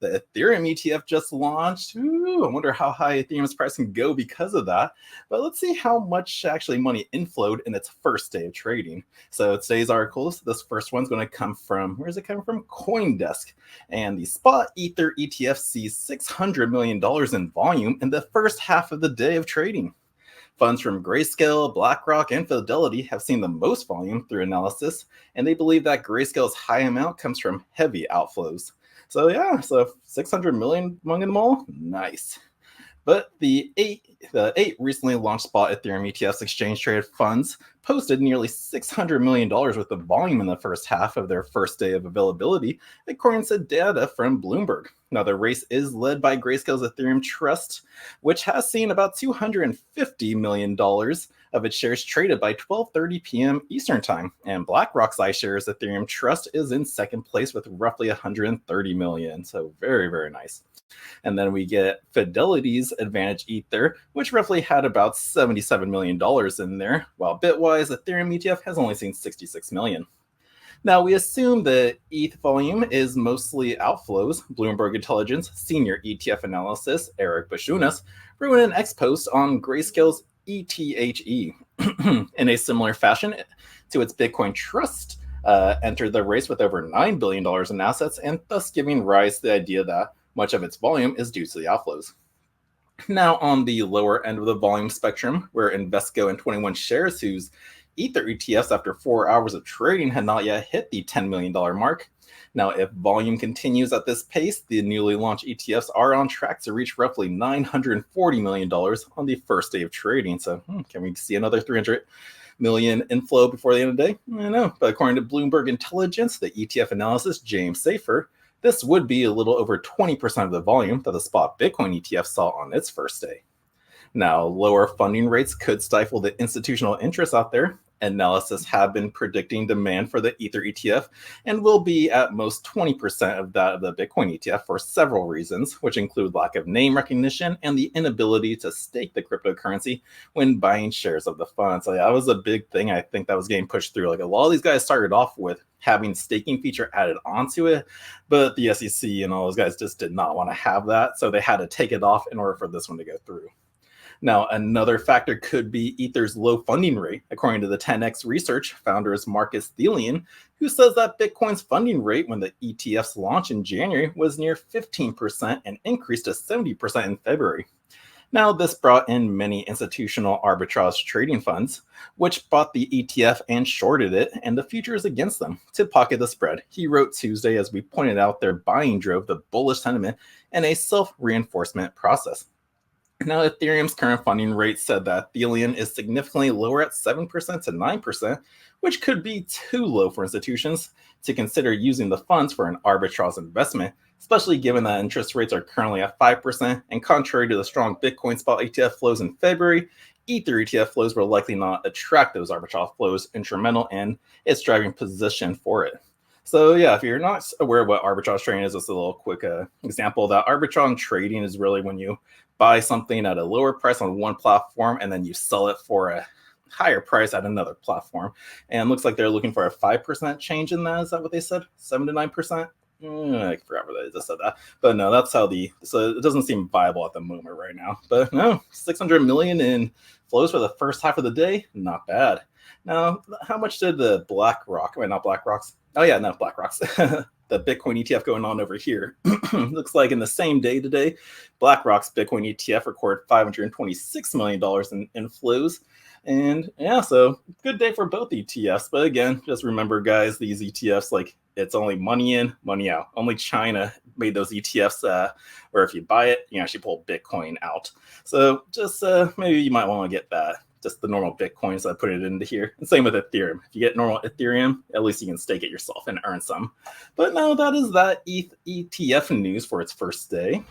The Ethereum ETF just launched. Ooh, I wonder how high Ethereum's price can go because of that. But let's see how much actually money inflowed in its first day of trading. So today's article, this first one's going to come from, where is it coming from? CoinDesk. And the spot Ether ETF sees $600 million in volume in the first half of the day of trading. Funds from Grayscale, BlackRock, and Fidelity have seen the most volume through analysis, and they believe that Grayscale's high amount comes from heavy outflows. So yeah, so 600 million among them all, nice. But the eight recently launched spot Ethereum ETFs exchange traded funds posted nearly $600 million worth of volume in the first half of their first day of availability, according to data from Bloomberg. Now, the race is led by Grayscale's Ethereum Trust, which has seen about $250 million of its shares traded by 12:30 p.m. Eastern Time. And BlackRock's iShares Ethereum Trust is in second place with roughly $130 million. So very, very nice. And then we get Fidelity's Advantage Ether, which roughly had about $77 million in there, while Bitwise Ethereum ETF has only seen $66 million. Now, we assume the ETH volume is mostly outflows. Bloomberg Intelligence senior ETF analyst Eric Bashunas wrote an X post on Grayscale's ETHE. In a similar fashion to its Bitcoin Trust, entered the race with over $9 billion in assets, and thus giving rise to the idea that much of its volume is due to the outflows. Now, on the lower end of the volume spectrum, where Invesco and 21 Shares, whose Ether ETFs after 4 hours of trading had not yet hit the $10 million mark. Now, if volume continues at this pace, the newly launched ETFs are on track to reach roughly $940 million on the first day of trading. So can we see another 300 million inflow before the end of the day? I don't know. But according to Bloomberg Intelligence, the ETF analyst James Safer, this would be a little over 20% of the volume that the spot Bitcoin ETF saw on its first day. Now, lower funding rates could stifle the institutional interest out there. Analysts have been predicting demand for the Ether ETF and will be at most 20% of that of the Bitcoin ETF for several reasons, which include lack of name recognition and the inability to stake the cryptocurrency when buying shares of the fund. So that was a big thing I think that was getting pushed through. Like a lot of these guys started off with having staking feature added onto it, but the SEC and all those guys just did not want to have that, so they had to take it off in order for this one to go through. Now, another factor could be Ether's low funding rate, according to the 10x Research founders Marcus Thelian, who says that Bitcoin's funding rate when the ETFs launched in January was near 15% and increased to 70% in February. Now, this brought in many institutional arbitrage trading funds, which bought the ETF and shorted it, and the future is against them to pocket the spread. He wrote Tuesday, as we pointed out, their buying drove the bullish sentiment and a self-reinforcement process. Now, Ethereum's current funding rate said that Thelian is significantly lower at 7% to 9%, which could be too low for institutions to consider using the funds for an arbitrage investment, especially given that interest rates are currently at 5%, and contrary to the strong Bitcoin spot ETF flows in February, Ether ETF flows will likely not attract those arbitrage flows instrumental in its driving position for it. So yeah, if you're not aware of what arbitrage trading is, just a little quick example that arbitrage trading is really when you buy something at a lower price on one platform and then you sell it for a higher price at another platform. And it looks like they're looking for a 5% change in that. Is that what they said? 7 to 9%? I forgot where they just said that. But no, that's how so it doesn't seem viable at the moment right now. But no, 600 million in flows for the first half of the day, not bad. Now, how much did the BlackRock's, the Bitcoin ETF going on over here. Looks like in the same day today, BlackRock's Bitcoin ETF recorded $526 million in inflows. And yeah, so good day for both ETFs. But again, just remember, guys, these ETFs, like it's only money in, money out. Only China made those ETFs where if you buy it, you actually pull Bitcoin out. So just maybe you might want to get that. Just the normal Bitcoin, so I put it into here. And same with Ethereum. If you get normal Ethereum, at least you can stake it yourself and earn some. But no, that is that ETF news for its first day.